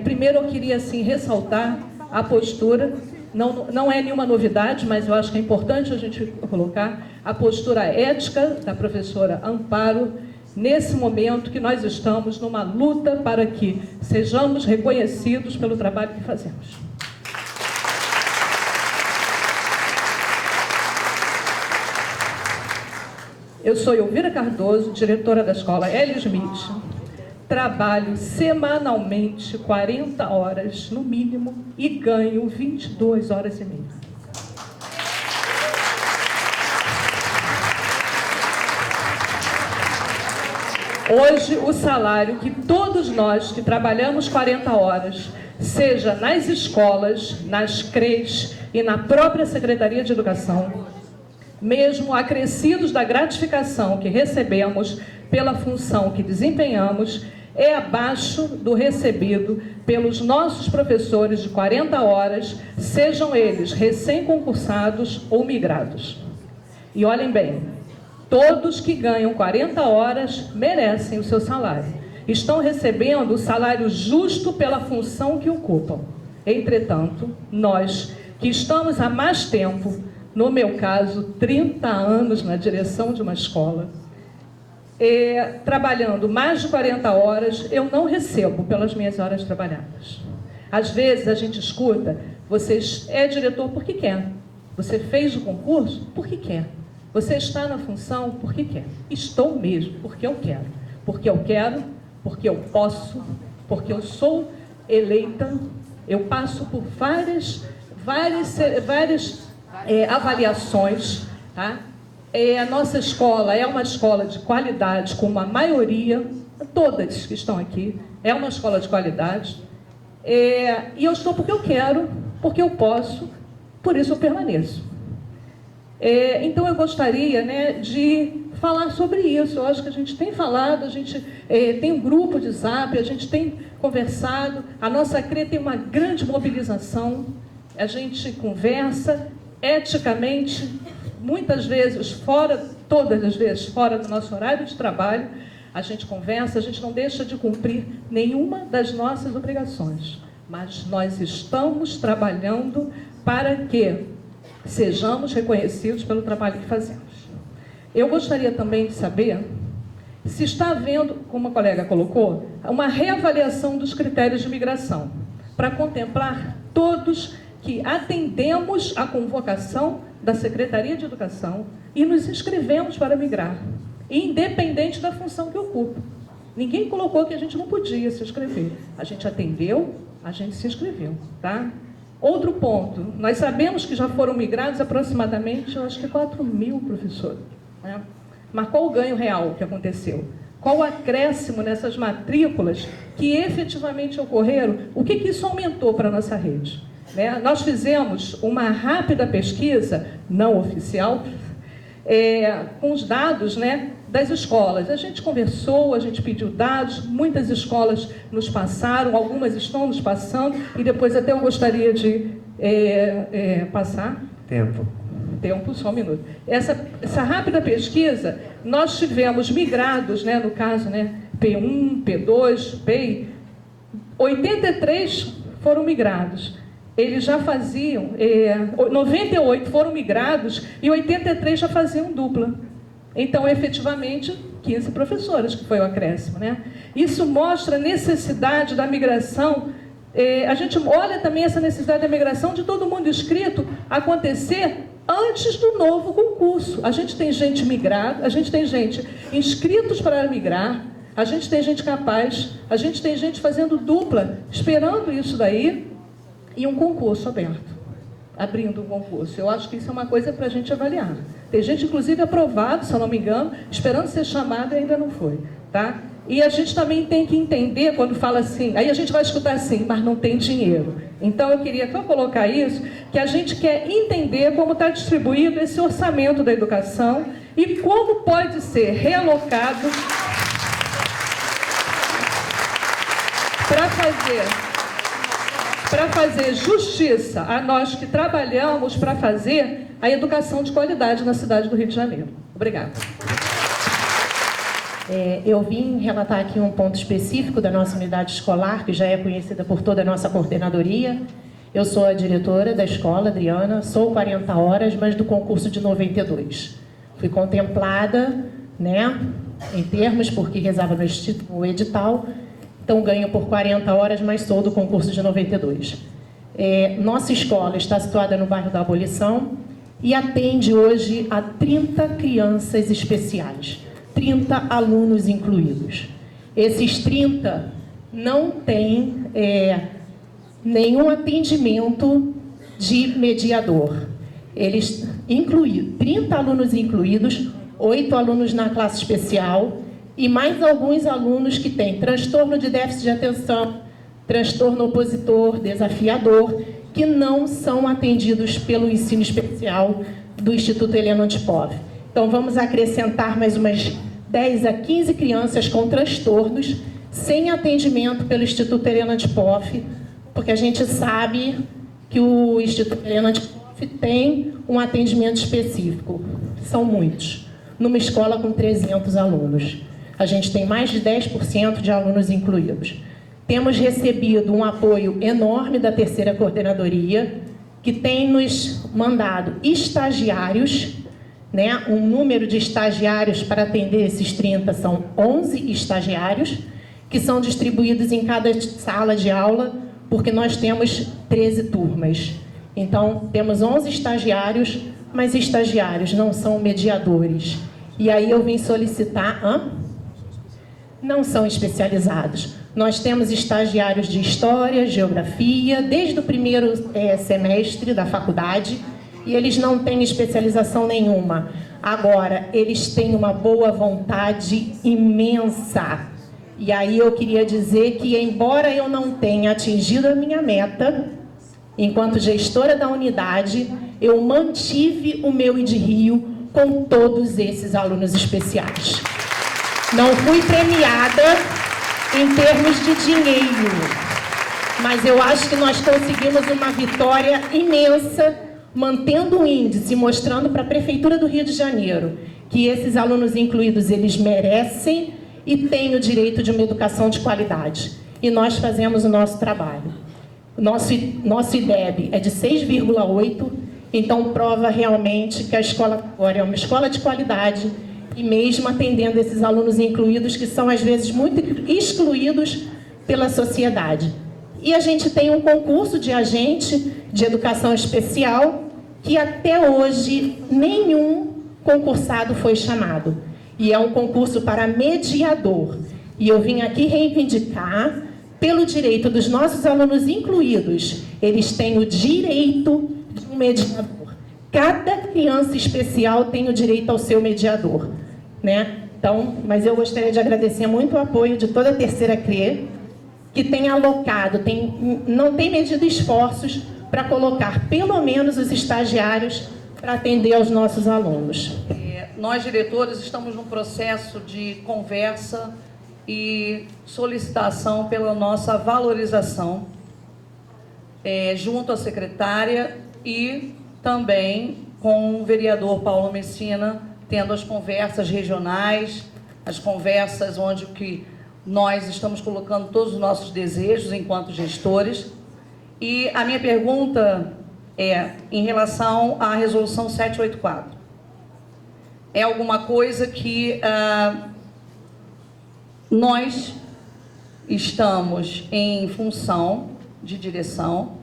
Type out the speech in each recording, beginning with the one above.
Primeiro eu queria assim, ressaltar a postura, não é nenhuma novidade, mas eu acho que é importante a gente colocar a postura ética da professora Amparo, nesse momento que nós estamos numa luta para que sejamos reconhecidos pelo trabalho que fazemos. Eu sou Elvira Cardoso, diretora da escola L. Smith. Trabalho semanalmente 40 horas, no mínimo, e ganho 22 horas e meia. Hoje, o salário que todos nós que trabalhamos 40 horas, seja nas escolas, nas CREs e na própria Secretaria de Educação, mesmo acrescidos da gratificação que recebemos pela função que desempenhamos, é abaixo do recebido pelos nossos professores de 40 horas, sejam eles recém-concursados ou migrados. E olhem bem, todos que ganham 40 horas merecem o seu salário. Estão recebendo o salário justo pela função que ocupam. Entretanto, nós que estamos há mais tempo, no meu caso, 30 anos na direção de uma escola, trabalhando mais de 40 horas, eu não recebo pelas minhas horas trabalhadas. Às vezes a gente escuta, você é diretor porque quer, você fez o concurso porque quer, você está na função porque quer. Estou mesmo porque eu quero, porque eu posso, porque eu sou eleita, eu passo por várias avaliações, tá? A nossa escola é uma escola de qualidade, como a maioria, todas que estão aqui, é uma escola de qualidade. E eu estou porque eu quero, porque eu posso, por isso eu permaneço. Então eu gostaria, né, de falar sobre isso. Eu acho que a gente tem falado, a gente tem um grupo de Zap, a gente tem conversado, a nossa CRE tem uma grande mobilização, a gente conversa eticamente, muitas vezes todas as vezes fora do nosso horário de trabalho, a gente conversa, a gente não deixa de cumprir nenhuma das nossas obrigações, mas nós estamos trabalhando para que sejamos reconhecidos pelo trabalho que fazemos. Eu gostaria também de saber se está havendo, como a colega colocou, uma reavaliação dos critérios de migração, para contemplar todos que atendemos a convocação da Secretaria de Educação e nos inscrevemos para migrar, independente da função que ocupa. Ninguém colocou que a gente não podia se inscrever. A gente atendeu, a gente se inscreveu, tá? Outro ponto, nós sabemos que já foram migrados aproximadamente, eu acho que 4.000 professores, né? Mas qual o ganho real que aconteceu? Qual o acréscimo nessas matrículas que efetivamente ocorreram? O que isso aumentou para a nossa rede? Nós fizemos uma rápida pesquisa, não oficial, com os dados, né, das escolas. A gente conversou, a gente pediu dados, muitas escolas nos passaram, algumas estão nos passando, e depois até eu gostaria de passar. Tempo, só um minuto. Essa rápida pesquisa, nós tivemos migrados, né, no caso, né, P1, P2, PEI, 83 foram migrados. Eles já faziam, 98 foram migrados e 83 já faziam dupla. Então, efetivamente, 15 professoras, que foi o acréscimo, né? Isso mostra a necessidade da migração. A gente olha também essa necessidade da migração de todo mundo inscrito acontecer antes do novo concurso. A gente tem gente migrada, a gente tem gente inscritos para migrar, a gente tem gente capaz, a gente tem gente fazendo dupla, esperando isso daí, e um concurso aberto, abrindo um concurso. Eu acho que isso é uma coisa para a gente avaliar. Tem gente, inclusive, aprovado, se eu não me engano, esperando ser chamado e ainda não foi, tá? E a gente também tem que entender, quando fala assim, aí a gente vai escutar assim, mas não tem dinheiro. Então, eu queria só colocar isso, que a gente quer entender como está distribuído esse orçamento da educação e como pode ser realocado para fazer justiça a nós que trabalhamos para fazer a educação de qualidade na cidade do Rio de Janeiro. Obrigada. Eu vim relatar aqui um ponto específico da nossa unidade escolar, que já é conhecida por toda a nossa coordenadoria. Eu sou a diretora da escola, Adriana, sou 40 horas, mas do concurso de 92. Fui contemplada, né, em termos, porque rezava no edital, então ganho por 40 horas, mas sou do concurso de 92. Nossa escola está situada no bairro da Abolição e atende hoje a 30 crianças especiais, 30 alunos incluídos. Esses 30 não têm nenhum atendimento de mediador. Eles incluíram 30 alunos incluídos, 8 alunos na classe especial e mais alguns alunos que têm transtorno de déficit de atenção, transtorno opositor, desafiador, que não são atendidos pelo ensino especial do Instituto Helena Antipov. Então, vamos acrescentar mais umas 10 a 15 crianças com transtornos sem atendimento pelo Instituto Helena Antipov, porque a gente sabe que o Instituto Helena Antipov tem um atendimento específico. São muitos. Numa escola com 300 alunos. A gente tem mais de 10% de alunos incluídos. Temos recebido um apoio enorme da terceira coordenadoria, que tem nos mandado estagiários, né? Um número de estagiários para atender esses 30 são 11 estagiários, que são distribuídos em cada sala de aula, porque nós temos 13 turmas. Então, temos 11 estagiários, mas estagiários não são mediadores. E aí eu vim solicitar... Não são especializados. Nós temos estagiários de História, Geografia, desde o primeiro semestre da faculdade, e eles não têm especialização nenhuma. Agora, eles têm uma boa vontade imensa. E aí eu queria dizer que, embora eu não tenha atingido a minha meta, enquanto gestora da unidade, eu mantive o meu ID-RIO com todos esses alunos especiais. Não fui premiada em termos de dinheiro, mas eu acho que nós conseguimos uma vitória imensa, mantendo o índice, mostrando para a Prefeitura do Rio de Janeiro que esses alunos incluídos, eles merecem e têm o direito de uma educação de qualidade. E nós fazemos o nosso trabalho. Nosso IDEB é de 6,8, então prova realmente que a escola agora é uma escola de qualidade, e mesmo atendendo esses alunos incluídos, que são às vezes muito excluídos pela sociedade. E a gente tem um concurso de agente de educação especial, que até hoje nenhum concursado foi chamado. E é um concurso para mediador. E eu vim aqui reivindicar pelo direito dos nossos alunos incluídos. Eles têm o direito de um mediador. Cada criança especial tem o direito ao seu mediador, né? Então, mas eu gostaria de agradecer muito o apoio de toda a terceira CRE, que tem alocado, não tem medido esforços para colocar pelo menos os estagiários para atender aos nossos alunos. Nós, diretores, estamos num processo de conversa e solicitação pela nossa valorização junto à secretária e também com o vereador Paulo Messina, tendo as conversas regionais, as conversas onde que nós estamos colocando todos os nossos desejos enquanto gestores. E a minha pergunta é em relação à resolução 784. É alguma coisa que nós estamos em função de direção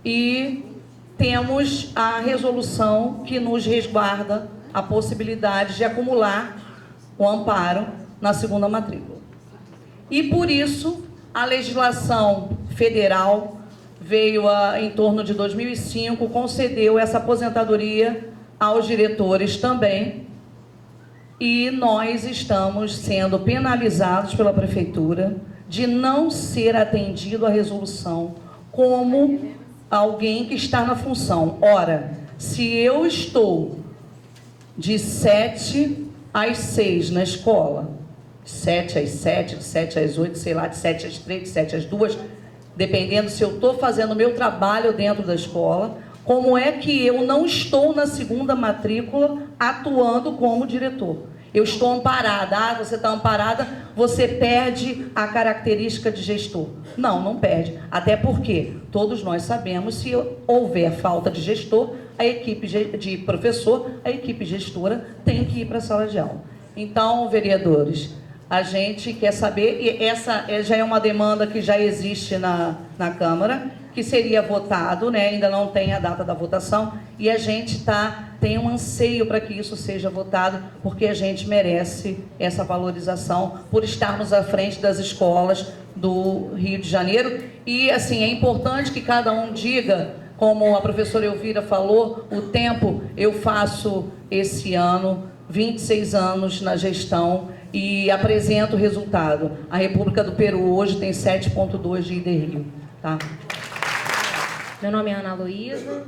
e temos a resolução que nos resguarda a possibilidade de acumular o amparo na segunda matrícula. E por isso a legislação federal veio em torno de 2005, concedeu essa aposentadoria aos diretores também, e nós estamos sendo penalizados pela prefeitura de não ser atendido a resolução como alguém que está na função. Ora, se eu estou de 7 às 6 na escola, de 7 às 7, de 7 às 8, sei lá, de 7 às 3, de 7 às 2, dependendo se eu estou fazendo o meu trabalho dentro da escola, como é que eu não estou na segunda matrícula atuando como diretor? eu estou amparada. Ah, você está amparada, você perde a característica de gestor. Não, não perde. Até porque todos nós sabemos, se houver falta de gestor, a equipe de professor, a equipe gestora tem que ir para a sala de aula. Então, vereadores, a gente quer saber, e essa já é uma demanda que já existe na Câmara, que seria votado, né? Ainda não tem a data da votação, e a gente tem um anseio para que isso seja votado, porque a gente merece essa valorização por estarmos à frente das escolas do Rio de Janeiro. E, assim, é importante que cada um diga, como a professora Elvira falou, o tempo. Eu faço esse ano 26 anos na gestão e apresento o resultado. A República do Peru hoje tem 7,2 de IDRIO, tá? Meu nome é Ana Luísa,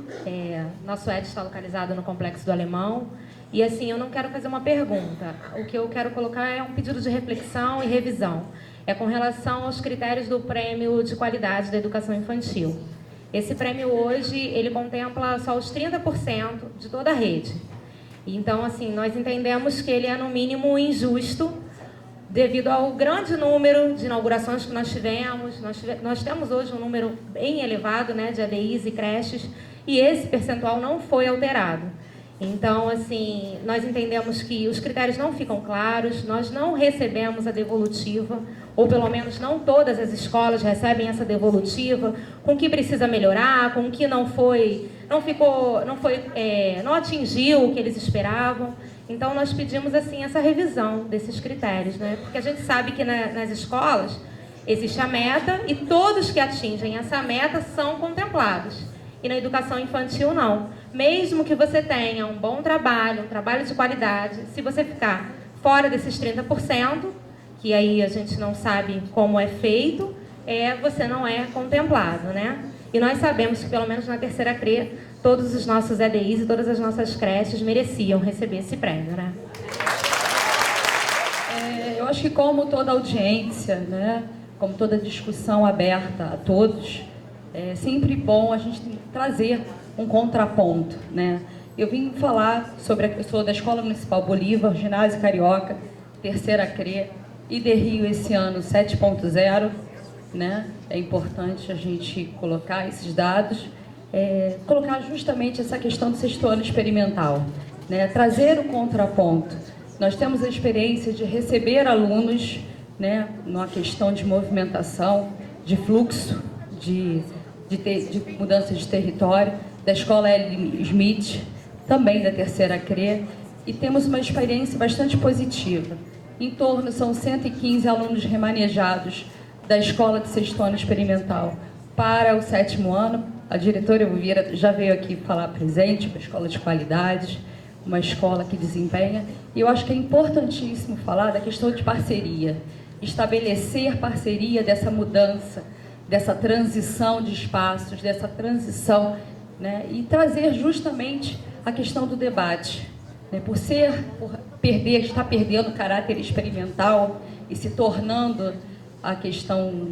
nosso ED está localizado no Complexo do Alemão. E assim, eu não quero fazer uma pergunta. O que eu quero colocar é um pedido de reflexão e revisão. É com relação aos critérios do Prêmio de Qualidade da Educação Infantil. Esse prêmio hoje, ele contempla só os 30% de toda a rede. Então, assim, nós entendemos que ele é, no mínimo, injusto, devido ao grande número de inaugurações que nós tivemos. Nós temos hoje um número bem elevado, né, de ADIs e creches, e esse percentual não foi alterado. Então, assim, nós entendemos que os critérios não ficam claros, nós não recebemos a devolutiva, ou pelo menos não todas as escolas recebem essa devolutiva, com o que precisa melhorar, com o que não atingiu o que eles esperavam. Então, nós pedimos, assim, essa revisão desses critérios, né? Porque a gente sabe que nas escolas existe a meta e todos que atingem essa meta são contemplados. E na educação infantil, não. Mesmo que você tenha um bom trabalho, um trabalho de qualidade, se você ficar fora desses 30%, que aí a gente não sabe como é feito, você não é contemplado, né? E nós sabemos que, pelo menos na terceira CRE, todos os nossos EDIs e todas as nossas creches mereciam receber esse prêmio, né? Eu acho que, como toda audiência, né, como toda discussão aberta a todos, é sempre bom a gente trazer um contraponto, né? Eu vim falar eu sou da Escola Municipal Bolívar, Ginásio Carioca, terceira CRE, IDRIO esse ano 7.0, né? É importante a gente colocar esses dados, colocar justamente essa questão do sexto ano experimental, né? Trazer o contraponto. Nós temos a experiência de receber alunos, né, numa questão de movimentação, de fluxo, de mudança de território, da Escola L. Smith, também da terceira CRE, e temos uma experiência bastante positiva. São 115 alunos remanejados da Escola de Sexto Ano Experimental para o sétimo ano. A diretora Elvira já veio aqui falar presente, uma escola de qualidade, uma escola que desempenha. E eu acho que é importantíssimo falar da questão de parceria, estabelecer parceria dessa mudança, dessa transição de espaços, dessa transição, né, e trazer justamente a questão do debate, né, por estar perdendo o caráter experimental e se tornando a questão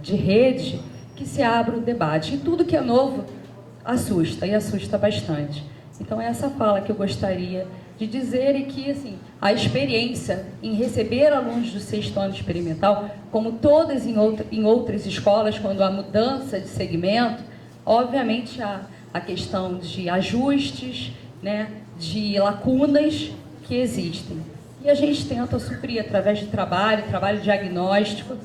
de rede, que se abra o debate. E tudo que é novo assusta, e assusta bastante. Então, é essa fala que eu gostaria de dizer, e que, assim, a experiência em receber alunos do sexto ano experimental, como todas em outras escolas, quando há mudança de segmento, obviamente a questão de ajustes, né, de lacunas que existem. E a gente tenta suprir, através de trabalho diagnóstico,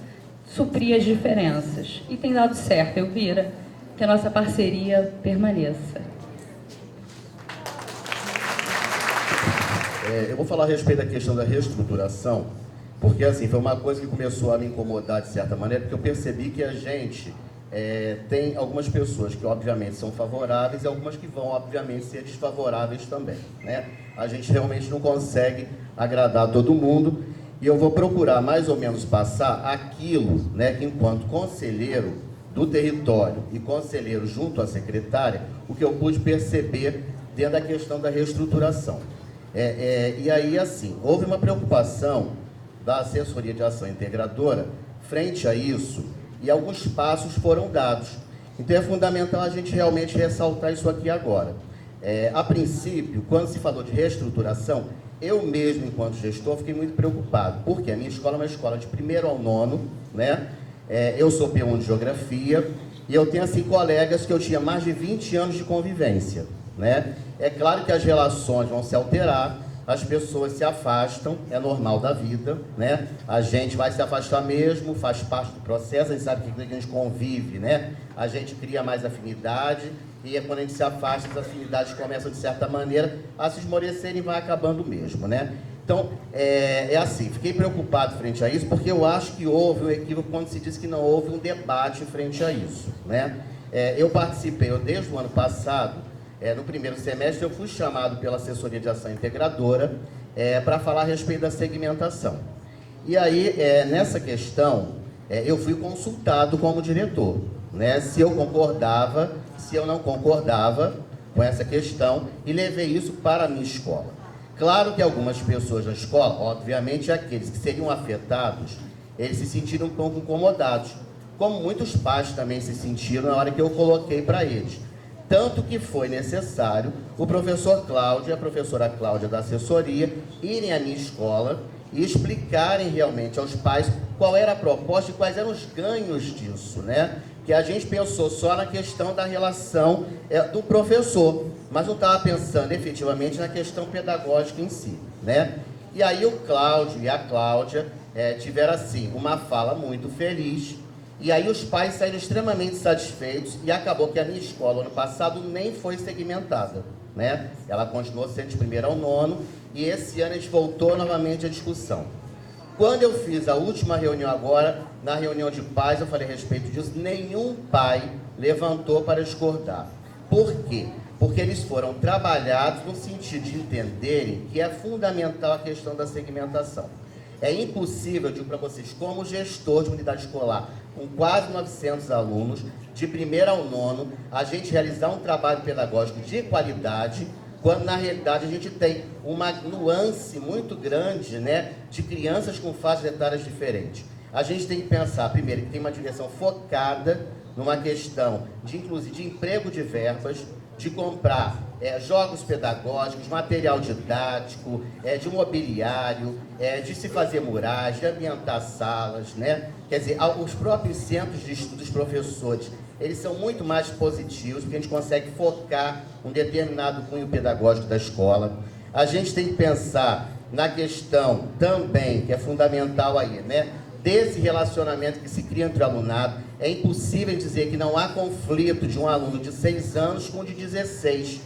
suprir as diferenças. E tem dado certo, Elvira, que a nossa parceria permaneça. Eu vou falar a respeito da questão da reestruturação, porque assim, foi uma coisa que começou a me incomodar de certa maneira, porque eu percebi que a gente tem algumas pessoas que obviamente são favoráveis e algumas que vão obviamente ser desfavoráveis também, né? A gente realmente não consegue agradar todo mundo, e eu vou procurar mais ou menos passar aquilo, né, que enquanto conselheiro do território e conselheiro junto à secretária, o que eu pude perceber dentro da questão da reestruturação. E aí, assim, houve uma preocupação da Assessoria de Ação Integradora frente a isso, e alguns passos foram dados. Então, é fundamental a gente realmente ressaltar isso aqui agora. A princípio, quando se falou de reestruturação, eu mesmo, enquanto gestor, fiquei muito preocupado, porque a minha escola é uma escola de 1º ao 9º, né? Eu sou P1 de Geografia, e eu tenho, assim, colegas que eu tinha mais de 20 anos de convivência, né? É claro que as relações vão se alterar, as pessoas se afastam, é normal da vida, né? A gente vai se afastar mesmo, faz parte do processo, a gente sabe que a gente convive, né? A gente cria mais afinidade, e quando a gente se afasta, as afinidades começam, de certa maneira, a se esmorecerem e vai acabando mesmo, né? Então, é assim, fiquei preocupado frente a isso, porque eu acho que houve um equívoco quando se diz que não houve um debate frente a isso, né? Eu participei, desde o ano passado, no primeiro semestre, eu fui chamado pela assessoria de ação integradora para falar a respeito da segmentação. E aí, nessa questão, eu fui consultado como diretor, né? Se eu concordava, se eu não concordava com essa questão, e levei isso para a minha escola. Claro que algumas pessoas da escola, obviamente aqueles que seriam afetados, eles se sentiram um pouco incomodados, como muitos pais também se sentiram na hora que eu coloquei para eles. Tanto que foi necessário o professor Cláudio e a professora Cláudia da assessoria irem à minha escola e explicarem realmente aos pais qual era a proposta e quais eram os ganhos disso, né? Que a gente pensou só na questão da relação do professor, mas não estava pensando efetivamente na questão pedagógica em si, né? E aí o Cláudio e a Cláudia tiveram, assim, uma fala muito feliz, e aí os pais saíram extremamente satisfeitos, e acabou que a minha escola, ano passado, nem foi segmentada, né? Ela continuou sendo de 1º ao 9º, e esse ano a gente voltou novamente à discussão. Quando eu fiz a última reunião agora, na reunião de pais, eu falei a respeito disso, nenhum pai levantou para discordar. Por quê? Porque eles foram trabalhados no sentido de entenderem que é fundamental a questão da segmentação. É impossível, eu digo para vocês, como gestor de unidade escolar, com quase 900 alunos, de 1º ao 9º, a gente realizar um trabalho pedagógico de qualidade, quando na realidade a gente tem uma nuance muito grande, né, de crianças com faixas etárias diferentes. A gente tem que pensar, primeiro, que tem uma direção focada numa questão de, inclusive, de emprego de verbas, de comprar jogos pedagógicos, material didático, de mobiliário, de se fazer murais, de ambientar salas, né? Quer dizer, os próprios centros de estudo dos professores, eles são muito mais positivos, porque a gente consegue focar um determinado cunho pedagógico da escola. A gente tem que pensar na questão também, que é fundamental aí, né? Desse relacionamento que se cria entre o alunado. É impossível dizer que não há conflito de um aluno de 6 anos com um de 16.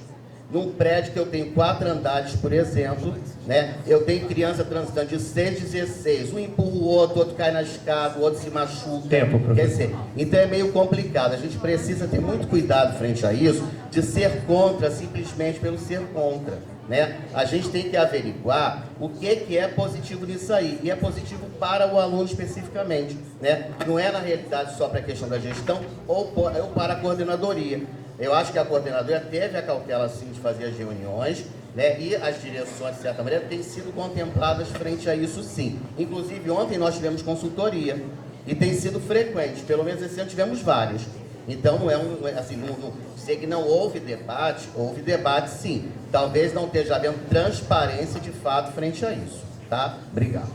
Num prédio que eu tenho 4 andares, por exemplo, né? Eu tenho criança transitando de 6 a 16. Um empurra o outro cai na escada, o outro se machuca. Tempo, professor. Quer dizer, então é meio complicado. A gente precisa ter muito cuidado frente a isso, de ser contra simplesmente pelo ser contra, né? A gente tem que averiguar o que é positivo nisso aí, e é positivo para o aluno especificamente, né? Não é na realidade só para a questão da gestão ou para a coordenadoria. Eu acho que a coordenadora teve a cautela, sim, de fazer as reuniões, né? E as direções, de certa maneira, têm sido contempladas frente a isso, sim. Inclusive, ontem nós tivemos consultoria, e tem sido frequente, pelo menos esse ano tivemos vários. Então, não é assim, dizer que não houve debate sim. Talvez não esteja havendo transparência de fato frente a isso, tá? Obrigado.